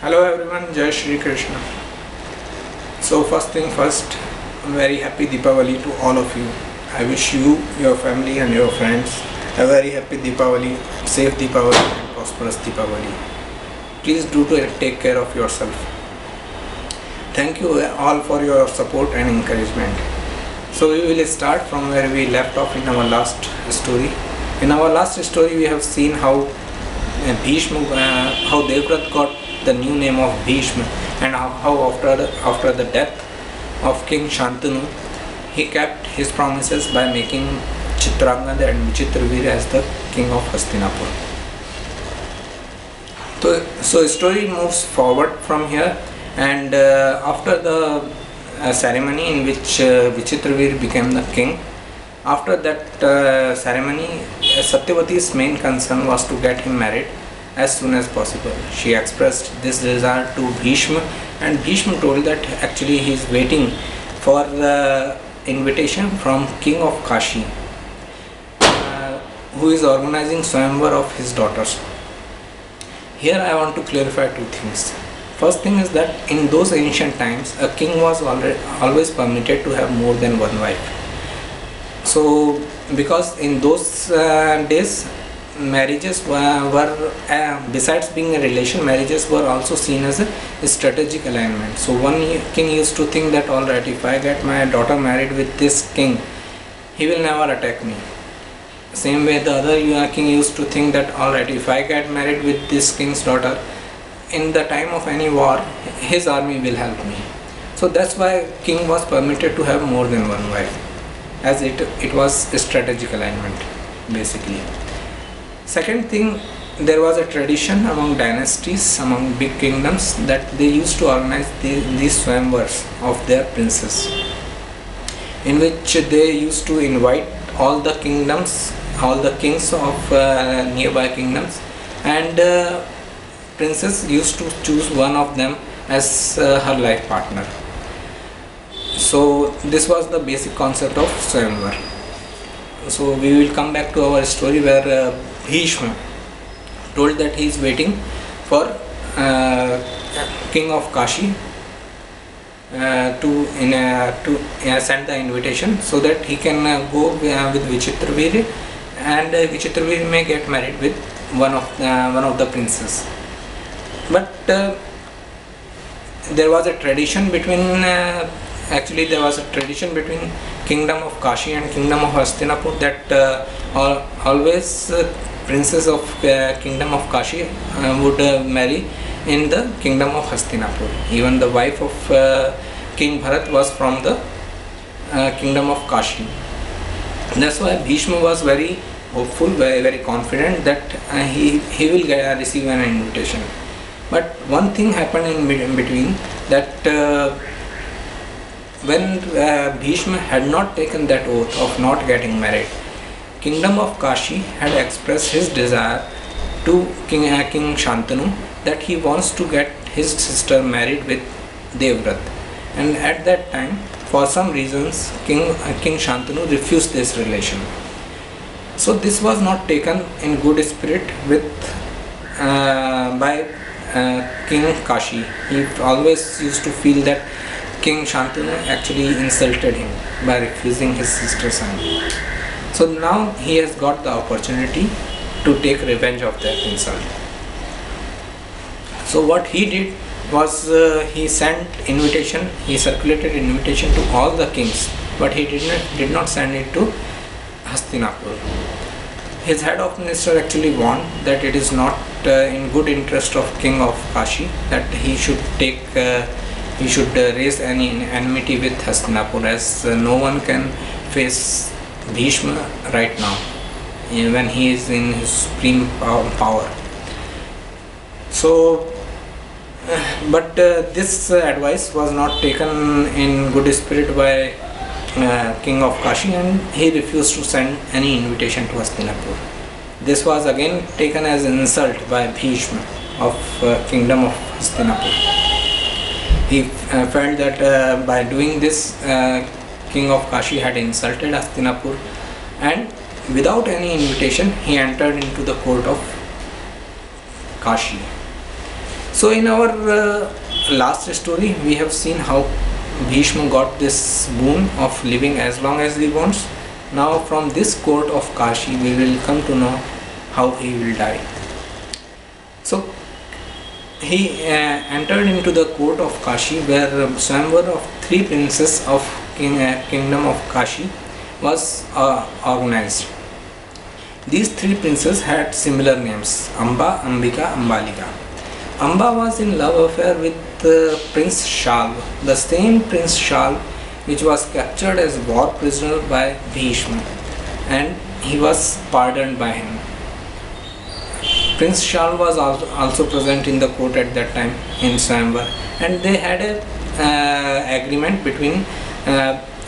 Hello everyone, Jai Shri Krishna. So first thing first, very happy Deepavali to all of you. I wish you, your family and your friends a very happy Deepavali, safe Deepavali and prosperous Deepavali. Please do take care of yourself. Thank you all for your support and encouragement. So we will start from where we left off in our last story. In our last story we have seen how how Devvrat got the new name of Bhishma, and how after the death of King Shantanu, he kept his promises by making Chitrangada and Vichitraveer as the king of Hastinapur. So story moves forward from here, and after the ceremony in which Vichitraveer became the king, after that ceremony, Satyavati's main concern was to get him married as soon as possible. She expressed this desire to Bhishma, and Bhishma told that actually he is waiting for the invitation from King of Kashi, who is organizing Swayamvar of his daughters. Here I want to clarify two things. First thing is that in those ancient times, a king was always permitted to have more than one wife. So because in those days, marriages were besides being a relation, marriages were also seen as a strategic alignment. So one king used to think that, all right, if I get my daughter married with this king, he will never attack me. Same way the other king used to think that, all right, if I get married with this king's daughter, in the time of any war, his army will help me. So that's why king was permitted to have more than one wife, as it was a strategic alignment basically. Second thing, there was a tradition among dynasties, among big kingdoms, that they used to organize these swayamvars of their princes, in which they used to invite all the kingdoms, all the kings of nearby kingdoms, and princess used to choose one of them as her life partner. So this was the basic concept of swayamvar. So we will come back to our story where Bhishma told that he is waiting for king of Kashi to send the invitation so that he can go with Vichitraveer, and Vichitraveer may get married with one of the princes. But there was a tradition between kingdom of Kashi and kingdom of Hastinapur that always princes of kingdom of Kashi would marry in the kingdom of Hastinapur. Even the wife of King Bharat was from the kingdom of Kashi. That's why Bhishma was very hopeful, very, very confident that he will receive an invitation. But one thing happened in between, that when Bhishma had not taken that oath of not getting married, kingdom of Kashi had expressed his desire to King Shantanu that he wants to get his sister married with Devvrat. And at that time, for some reasons, King Shantanu refused this relation. So this was not taken in good spirit by King Kashi. He always used to feel that King Shantanu actually insulted him by refusing his sister's hand. So now he has got the opportunity to take revenge of that insult. So what he did was he circulated invitation to all the kings, but he did not send it to Hastinapur. His head of minister actually warned that it is not in good interest of king of Kashi that he should raise any enmity with Hastinapur, as no one can face Bhishma right now when he is in his supreme power. So but this advice was not taken in good spirit by king of Kashi, and he refused to send any invitation to Hastinapur. This was again taken as an insult by Bhishma of kingdom of Hastinapur. He felt that by doing this, king of Kashi had insulted Hastinapur, and without any invitation he entered into the court of Kashi. So in our last story we have seen how Bhishma got this boon of living as long as he wants. Now from this court of Kashi we will come to know how he will die. So he entered into the court of Kashi, where Swayamvar of 3 princes of kingdom of Kashi was organized. These 3 princes had similar names: Amba, Ambika, Ambalika. Amba was in love affair with Prince Shalva, the same Prince Shalva which was captured as war prisoner by Bhishma, and he was pardoned by him. Prince Shalva was also present in the court at that time in Swayamvar, and they had a agreement between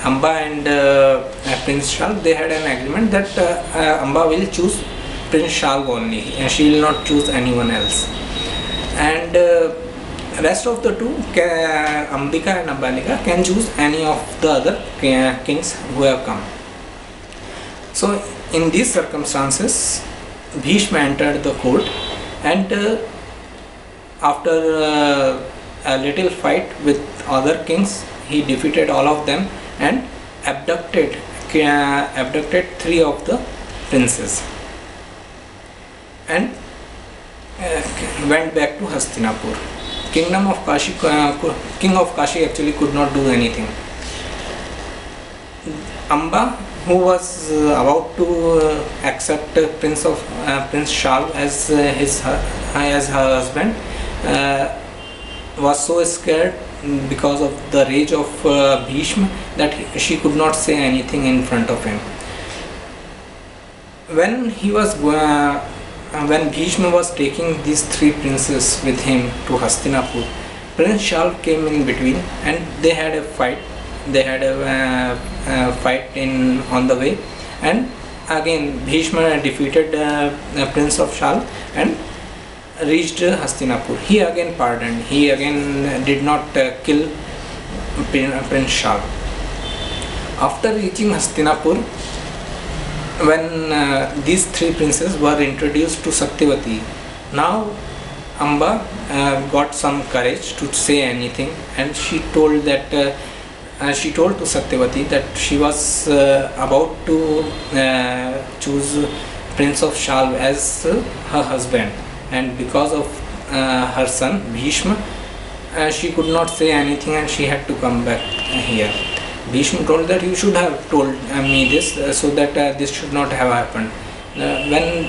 Amba and Prince Shalva. They had an agreement that Amba will choose Prince Shalva only, and she will not choose anyone else. And rest of the 2, Ambika and Ambalika, can choose any of the other kings who have come. So in these circumstances Bhishma entered the court, and after a little fight with other kings, he defeated all of them and abducted 3 of the princes and went back to Hastinapur. King of Kashi actually could not do anything. Amba, who was about to accept Prince Shalva as her husband, was so scared because of the rage of Bhishma that she could not say anything in front of him. When Bhishma was taking these 3 princes with him to Hastinapur, Prince Shalva came in between, and they had a fight. They had a fight on the way, and again Bhishma defeated Prince of Shalva and reached Hastinapur. He again pardoned. He again did not kill Prince Shalva. After reaching Hastinapur, when these 3 princes were introduced to Satyavati, now Amba got some courage to say anything, and she told to Satyavati that she was about to choose Prince of Shalva as her husband, and because of her son Bhishma, she could not say anything and she had to come back here. Bhishma told that you should have told me this so that this should not have happened. Then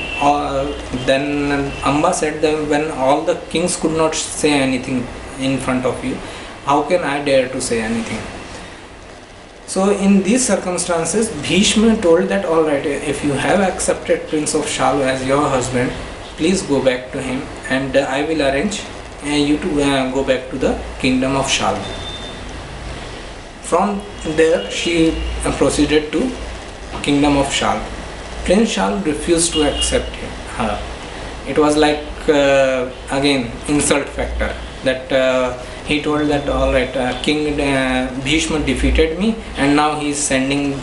Amba said that when all the kings could not say anything in front of you, how can I dare to say anything? So in these circumstances, Bhishma told that alright, if you have accepted Prince of Shalva as your husband, please go back to him, and I will arrange you to go back to the kingdom of Shalva. From there she proceeded to kingdom of Shalva. Prince Shalva refused to accept her. It was like again insult factor, that he told that alright, King Bhishma defeated me and now he is sending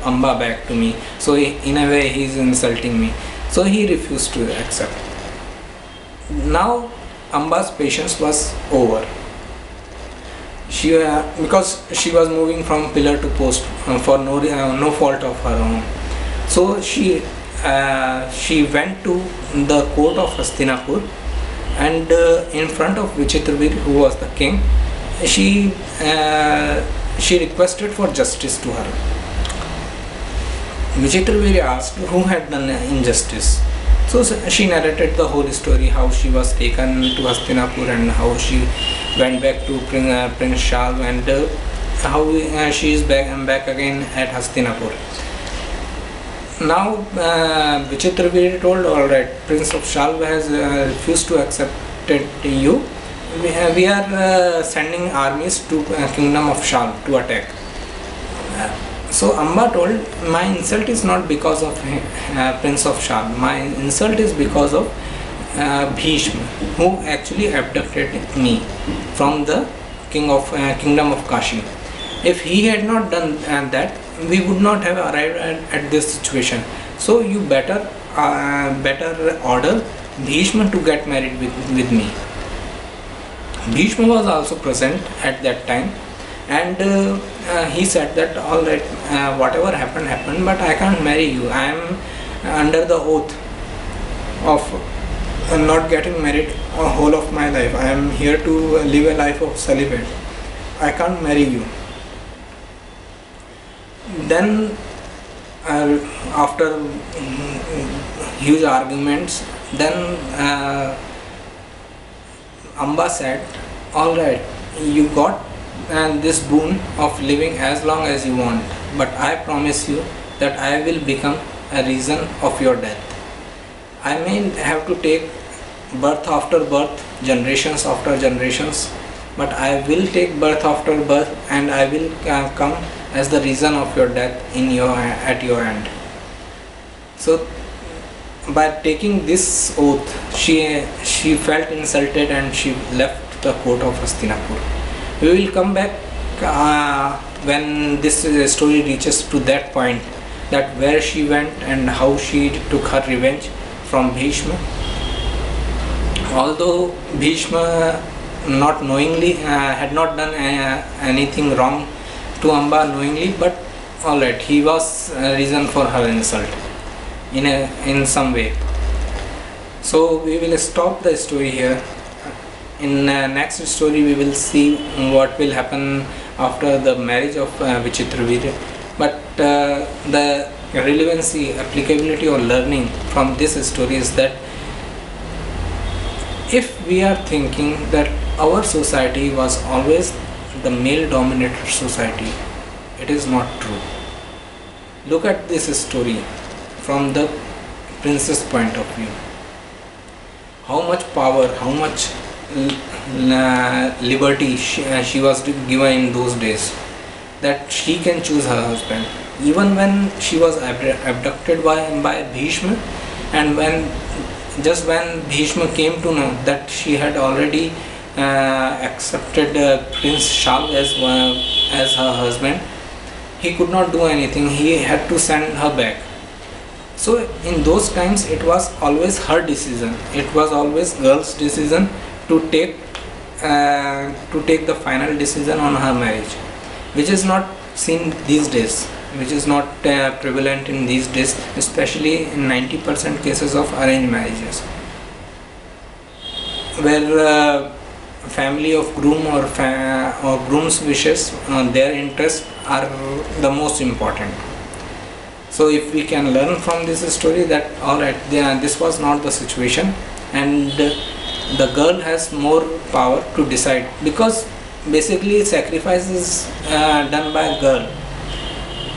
Amba back to me, so in a way he is insulting me. So he refused to accept. Now Amba's patience was over. Because she was moving from pillar to post for no fault of her own. So she went to the court of Hastinapur, and in front of Vichitravirya, who was the king, she requested for justice to her. Vichitravirya asked who had done injustice. So she narrated the whole story, how she was taken to Hastinapur and how she went back to Prince Shalva, and how she is back again at Hastinapur. Now Vichitravirya told, alright, Prince of Shalva has refused to accept you. We are sending armies to kingdom of Shalva to attack. So Amba told, my insult is not because of Prince of Shalva. My insult is because of Bhishma, who actually abducted me from the kingdom of Kashi. If he had not done that, we would not have arrived at this situation. So you better order Bhishma to get married with me. Bhishma was also present at that time, and he said that all right, whatever happened, but I can't marry you. I am under the oath of not getting married a whole of my life. I am here to live a life of celibate. I can't marry you. Then after huge arguments, then Amba said, all right, you got this boon of living as long as you want, but I promise you that I will become a reason of your death. I may have to take birth after birth, generations after generations, but I will take birth after birth, and I will come as the reason of your death at your end. So by taking this oath, she felt insulted and she left the court of Hastinapur. We will come back when this story reaches to that point, that where she went and how she took her revenge from Bhishma. Although Bhishma not knowingly had not done anything wrong to Amba knowingly, but alright, he was a reason for her insult in some way. So we will stop the story here. In next story we will see what will happen after the marriage of Vichitravirya. But the relevancy, applicability or learning from this story is that if we are thinking that our society was always the male dominated society, it is not true. Look at this story from the princess point of view. How much power, how much liberty she was given in those days, that she can choose her husband. Even when she was abducted by Bhishma, and when Bhishma came to know that she had already accepted Prince Shal as her husband, he could not do anything. He had to send her back. So in those times it was always her decision. It was always girl's decision to take the final decision on her marriage, which is not seen these days, which is not prevalent in these days, especially in 90% cases of arranged marriages, where family of groom or groom's wishes, their interests are the most important. So if we can learn from this story that alright, this was not the situation, and the girl has more power to decide, because basically sacrifice is done by a girl.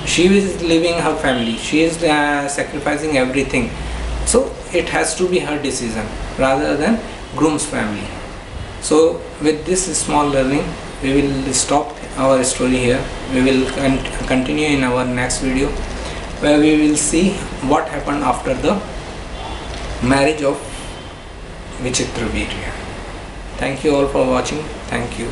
She is leaving her family, she is sacrificing everything, so it has to be her decision rather than groom's family. So with this small learning, we will stop our story here. We will continue in our next video, where we will see what happened after the marriage of Vichitravirya. Thank you all for watching. Thank you.